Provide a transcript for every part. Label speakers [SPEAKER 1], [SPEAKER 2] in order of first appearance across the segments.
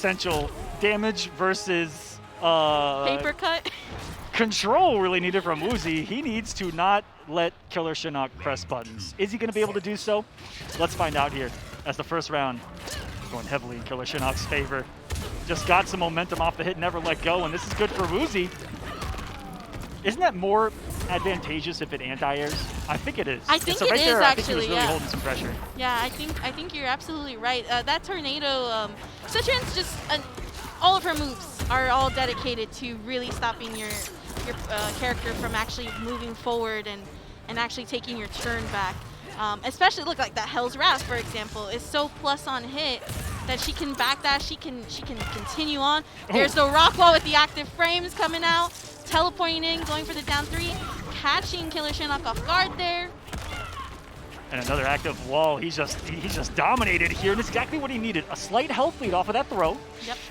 [SPEAKER 1] essential. Damage versus
[SPEAKER 2] paper cut.
[SPEAKER 1] control really needed from Wuzzzie. He needs to not let killerxinok press buttons. Is he going to be able to do so? Let's find out here as the first round going heavily in killerxinok's favor. Just got some momentum off the hit, never let go, and this is good for Wuzzzie. Isn't that more advantageous if it anti-airs? I think it is.
[SPEAKER 2] I think
[SPEAKER 1] so
[SPEAKER 2] it
[SPEAKER 1] right
[SPEAKER 2] is
[SPEAKER 1] there,
[SPEAKER 2] actually.
[SPEAKER 1] I think he was really holding some pressure.
[SPEAKER 2] Yeah, I think you're absolutely right. That tornado, Citron's just all of her moves are all dedicated to really stopping your character from actually moving forward and actually taking your turn back. Especially look like that Hell's Wrath, for example, is so plus on hit that she can backdash, she can continue on. There's the rock wall with the active frames coming out, teleporting in, going for the down 3, catching killerxinok off guard there.
[SPEAKER 1] And another active wall. He's just dominated here, and it's exactly what he needed. A slight health lead off of that throw,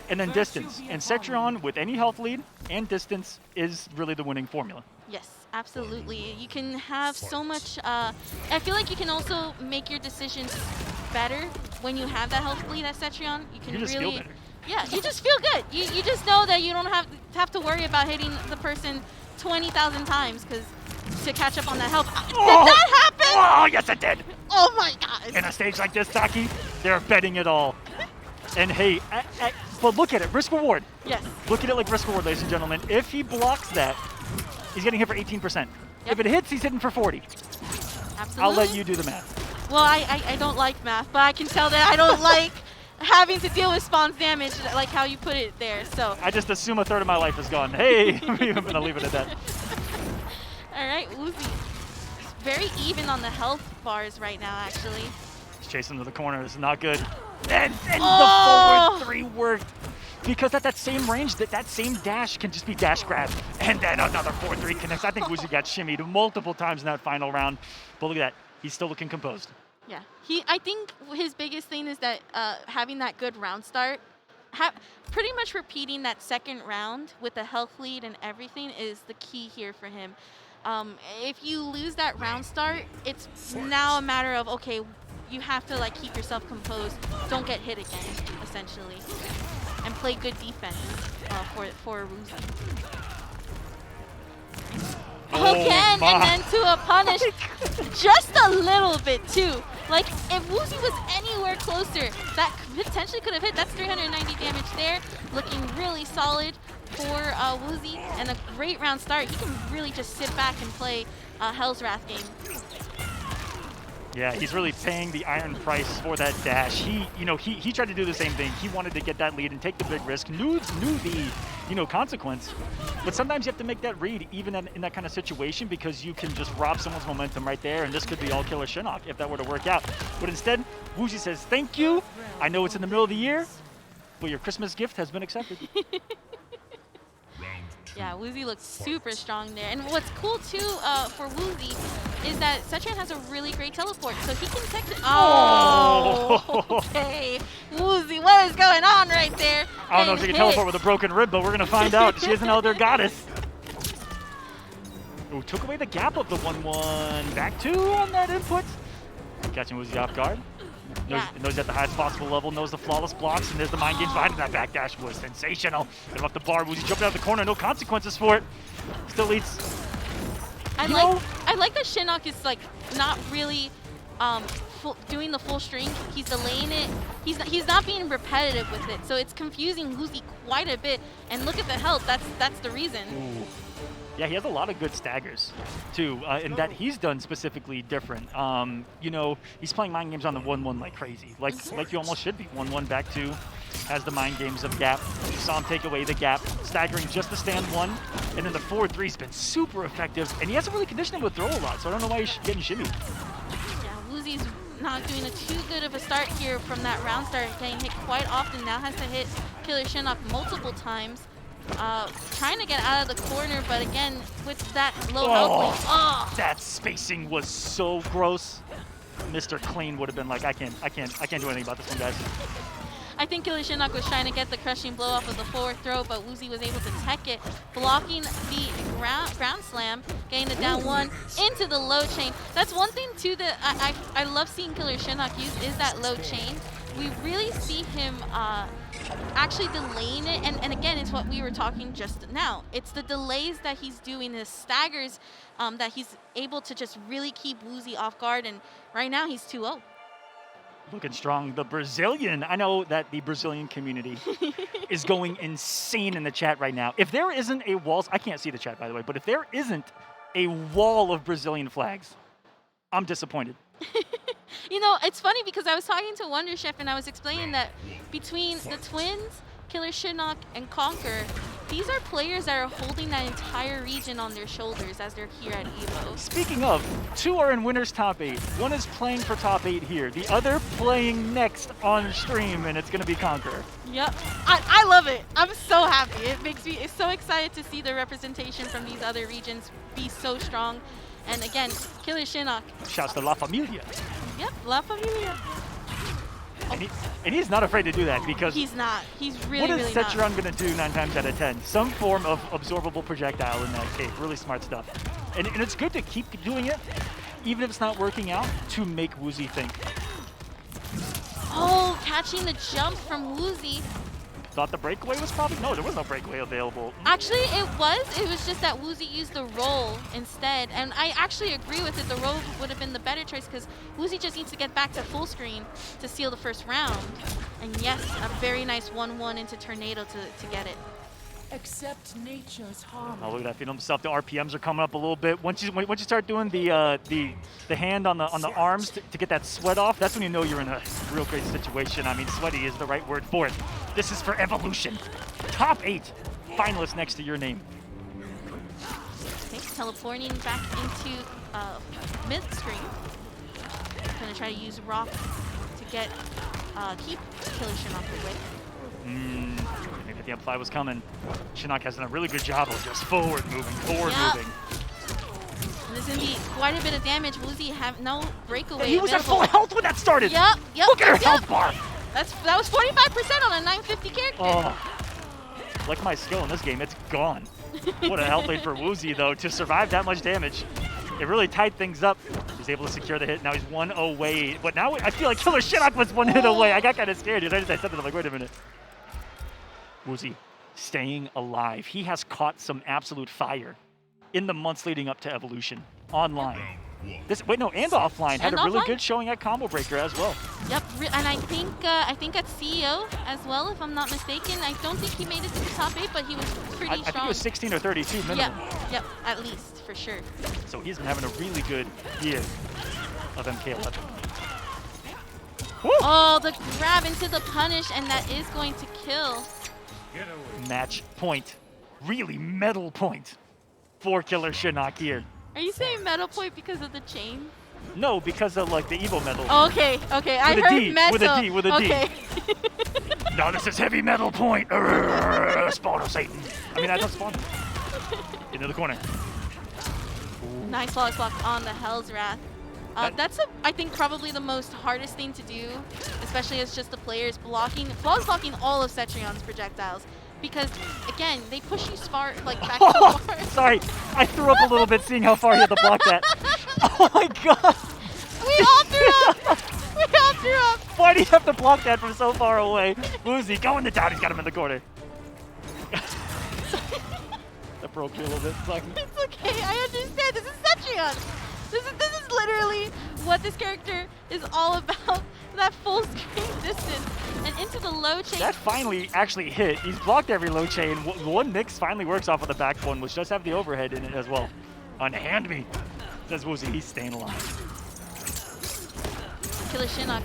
[SPEAKER 1] and then distance. And Citron with any health lead and distance is really the winning formula.
[SPEAKER 2] Yes, absolutely. You can have so much. I feel like you can also make your decisions better when you have that health lead at Citron. You can
[SPEAKER 1] You just
[SPEAKER 2] really
[SPEAKER 1] feel better.
[SPEAKER 2] Yeah, you just feel good. You just know that you don't have to worry about hitting the person 20,000 times to catch up on that health. Did that happen?
[SPEAKER 1] Oh, yes it did.
[SPEAKER 2] Oh my God.
[SPEAKER 1] In a stage like this, Taki, they're betting it all. And hey, but look at it, risk reward.
[SPEAKER 2] Yes.
[SPEAKER 1] Look at it like risk reward, ladies and gentlemen. If he blocks that, he's getting hit for 18%. If it hits, he's hitting for 40.
[SPEAKER 2] Absolutely.
[SPEAKER 1] I'll let you do the math.
[SPEAKER 2] Well, I don't like math, but I can tell that I don't like having to deal with Spawn's damage, like how you put it there. So
[SPEAKER 1] I just assume a third of my life is gone. Hey, I'm gonna leave it at that.
[SPEAKER 2] All right, Wuzzzie. Very even on the health bars right now, actually.
[SPEAKER 1] He's chasing to the corner. This is not good. And the forward 3 worked. Because at that same range, that same dash can just be dash grab. And then another 4-3 connects. I think Wuzzzie got shimmied multiple times in that final round. But look at that. He's still looking composed.
[SPEAKER 2] Yeah. I think his biggest thing is that having that good round start, pretty much repeating that second round with the health lead and everything is the key here for him. If you lose that round start, it's now a matter of, okay, you have to like keep yourself composed. Don't get hit again, essentially. And play good defense for Wuzzzie. Again, and then to a punish, just a little bit too. Like, if Wuzzzie was anywhere closer, that potentially could have hit. That's 390 damage there. Looking really solid for Wuzzzie, and a great round start. He can really just sit back and play Hell's Wrath game.
[SPEAKER 1] Yeah, he's really paying the iron price for that dash. He tried to do the same thing. He wanted to get that lead and take the big risk. Knew the consequence. But sometimes you have to make that read, even in that kind of situation, because you can just rob someone's momentum right there, and this could be all killerxinok if that were to work out. But instead, Wuzzzie says, "Thank you. I know it's in the middle of the year, but your Christmas gift has been accepted."
[SPEAKER 2] Yeah, Wuzzzie looks super strong there. And what's cool too for Wuzzzie is that Citron has a really great teleport, so he can technically. Oh, okay. Wuzzzie, what is going on right there?
[SPEAKER 1] I don't know if she can teleport with a broken rib, but we're gonna find out. She is an elder goddess. Ooh, took away the gap of the 1-1. Back 2 on that input. Catching Wuzzzie off guard. Knows at the highest possible level, knows the flawless blocks, and there's the mind games behind it. That backdash was sensational. Get him off the bar. Wuzzzie jumping out the corner, no consequences for it. Still leads.
[SPEAKER 2] I like that Xinok is like not really doing the full string. He's delaying it. He's not being repetitive with it, so it's confusing Wuzzzie quite a bit. And look at the health. That's the reason.
[SPEAKER 1] Ooh. Yeah, he has a lot of good staggers, too, and that he's done specifically different. He's playing mind games on the 1-1 like crazy, like you almost should be. 1-1 back 2, has the mind games of gap. You saw him take away the gap, staggering just the stand 1, and then the 4-3's been super effective, and he hasn't really conditioned with throw a lot, so I don't know why he's getting shimmied.
[SPEAKER 2] Yeah, Wuzzie's not doing too good of a start here from that round start, getting hit quite often. Now has to hit killerxinok multiple times. Trying to get out of the corner, but again, with that low health.
[SPEAKER 1] That spacing was so gross. Mr. Clean would have been like, I can't do anything about this one, guys.
[SPEAKER 2] I think killerxinok was trying to get the crushing blow off of the forward throw, but Wuzzzie was able to tech it, blocking the ground slam, getting the down 1 into the low chain. That's one thing too that I love seeing killerxinok use is that low chain. We really see him actually delaying it. And again, it's what we were talking just now. It's the delays that he's doing, the staggers that he's able to just really keep Wuzzzie off guard. And right now, he's 2-0.
[SPEAKER 1] Looking strong. The Brazilian. I know that the Brazilian community is going insane in the chat right now. If there isn't a wall, I can't see the chat, by the way, but if there isn't a wall of Brazilian flags, I'm disappointed.
[SPEAKER 2] You know, it's funny because I was talking to Wonder Chef and I was explaining that between the twins, killerxinok, and Conquer, these are players that are holding that entire region on their shoulders as they're here at EVO.
[SPEAKER 1] Speaking of, 2 are in winners top 8. One is playing for top 8 here. The other playing next on stream, and it's going to be Conquer.
[SPEAKER 2] Yep. I love it. I'm so happy. It makes me so excited to see the representation from these other regions be so strong. And again, killerxinok.
[SPEAKER 1] Shouts to La Familia.
[SPEAKER 2] Yep, La Familia.
[SPEAKER 1] And he's not afraid to do that because
[SPEAKER 2] he's not. He's really,
[SPEAKER 1] what is
[SPEAKER 2] really not.
[SPEAKER 1] Setron going to do 9 times out of 10? Some form of absorbable projectile in that cave. Really smart stuff. And it's good to keep doing it, even if it's not working out, to make Wuzzzie think.
[SPEAKER 2] Oh, catching the jump from Wuzzzie.
[SPEAKER 1] Thought the breakaway was probably... No, there was no breakaway available.
[SPEAKER 2] Actually, it was. It was just that Wuzzzie used the roll instead. And I actually agree with it. The roll would have been the better choice because Wuzzzie just needs to get back to full screen to seal the first round. And yes, a very nice 1-1 into Tornado to get it.
[SPEAKER 3] Accept nature's harm.
[SPEAKER 1] Oh, look at that Venom stuff. The RPMs are coming up a little bit. Once you start doing the hand on the arms to get that sweat off, that's when you know you're in a real great situation. I mean, sweaty is the right word for it. This is for Evolution. Top 8 finalists next to your name.
[SPEAKER 2] Okay, teleporting back into mid-screen. Gonna try to use Rock to get keep killerxinok away.
[SPEAKER 1] Maybe the up-fly was coming. Xinok has done a really good job of just forward moving.
[SPEAKER 2] And there's gonna be quite a bit of damage. Wuzzzie have no breakaway.
[SPEAKER 1] He was at full health when that started.
[SPEAKER 2] Yep.
[SPEAKER 1] Look at her health bar.
[SPEAKER 2] That was 45% on a 950 character.
[SPEAKER 1] Oh, like my skill in this game, it's gone. What a health lead for Wuzzzie though to survive that much damage. It really tied things up. He's able to secure the hit. Now he's 1 away. But now I feel like killerxinok was 1 hit away. I got kind of scared. I said that. I'm like, wait a minute. Wuzzzie staying alive. He has caught some absolute fire in the months leading up to Evolution online. And offline. Had a really good showing at Combo Breaker as well.
[SPEAKER 2] Yep, and I think at CEO as well, if I'm not mistaken. I don't think he made it to the top 8, but he was pretty strong.
[SPEAKER 1] I think it was 16 or 32 minimum.
[SPEAKER 2] Yep, at least, for sure.
[SPEAKER 1] So he's been having a really good year of MK11. Woo!
[SPEAKER 2] Oh, the grab into the punish, and that is going to kill.
[SPEAKER 1] Match point. Really medal point for killerxinok here.
[SPEAKER 2] Are you saying medal point because of the chain?
[SPEAKER 1] No, because of like the EVO medal.
[SPEAKER 2] Oh, okay. I heard metal.
[SPEAKER 1] With a D. No, this is heavy metal point. Spawn of Satan. I mean, I don't spawn. Into the corner. Ooh.
[SPEAKER 2] Nice flawless block on the Hell's Wrath. That's, I think, probably the most hardest thing to do, especially as just the players blocking all of Cetrion's projectiles. Because, again, they push you back so far.
[SPEAKER 1] Sorry, I threw up a little bit seeing how far he had to block that. Oh my god!
[SPEAKER 2] We all threw up!
[SPEAKER 1] Why do you have to block that from so far away? Wuzzzie, go in the down, he's got him in the corner. That broke me a little bit.
[SPEAKER 2] It's okay, I understand. This is Cetrion. This is literally what this character is all about. That full screen distance and into the low chain.
[SPEAKER 1] That finally actually hit. He's blocked every low chain. One mix finally works off of the back one, which does have the overhead in it as well. Unhand me, says Wuzzzie. He's staying alive.
[SPEAKER 2] killerxinok.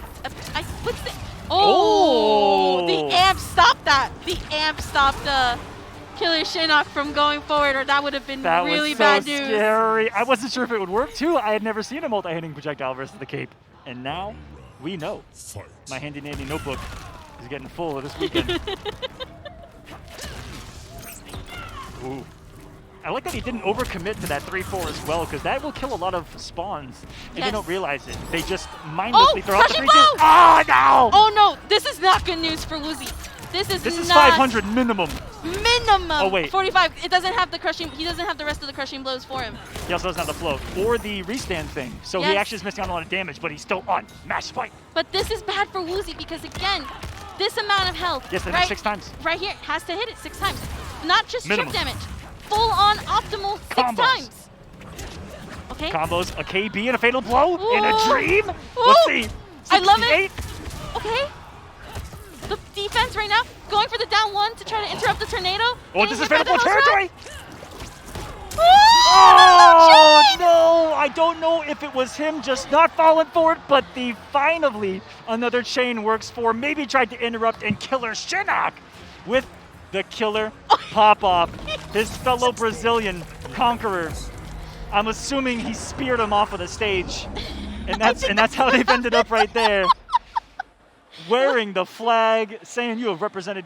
[SPEAKER 2] Oh! The amp stopped that. The amp stopped killerxinok from going forward, or that would have been really bad news.
[SPEAKER 1] That was so scary. I wasn't sure if it would work too. I had never seen a multi-hitting projectile versus the cape, and now we know. My handy-dandy notebook is getting full of this weekend. Ooh. I like that he didn't overcommit to that 3-4 as well, because that will kill a lot of spawns, and they don't realize it. They just mindlessly throw out the 3-2. Oh, no!
[SPEAKER 2] Oh, no! This is not good news for Wuzzzie. This is not
[SPEAKER 1] 500 minimum.
[SPEAKER 2] Minimum.
[SPEAKER 1] Oh, wait.
[SPEAKER 2] 45. It doesn't have the crushing. He doesn't have the rest of the crushing blows for him.
[SPEAKER 1] He also doesn't have the flow or the restand thing. So he actually is missing out on a lot of damage, but he's still on match point.
[SPEAKER 2] But this is bad for Wuzzzie because, again, this amount of health.
[SPEAKER 1] Yes, they
[SPEAKER 2] right,
[SPEAKER 1] hit 6 times.
[SPEAKER 2] Right here, has to hit it 6 times. Not just
[SPEAKER 1] Minimum.
[SPEAKER 2] chip damage. Full on optimal 6
[SPEAKER 1] Combos.
[SPEAKER 2] times. Okay.
[SPEAKER 1] Combos, a KB and a fatal blow in a
[SPEAKER 2] Ooh.
[SPEAKER 1] dream.
[SPEAKER 2] Ooh.
[SPEAKER 1] Let's see.
[SPEAKER 2] I love it.
[SPEAKER 1] 68.
[SPEAKER 2] Okay. The defense right now, going for the down 1 to try to interrupt the tornado.
[SPEAKER 1] Oh,
[SPEAKER 2] Getting
[SPEAKER 1] this is
[SPEAKER 2] hit by
[SPEAKER 1] fatal
[SPEAKER 2] the
[SPEAKER 1] blow
[SPEAKER 2] hose rod.
[SPEAKER 1] territory.
[SPEAKER 2] Oh,
[SPEAKER 1] Oh, no. I don't know if it was him just not falling for it, but finally another chain works for. Maybe tried to interrupt and killerxinok with the killer pop-off. His fellow Brazilian conqueror. I'm assuming he speared him off of the stage. And that's how they've ended up right there. Wearing the flag, saying you have represented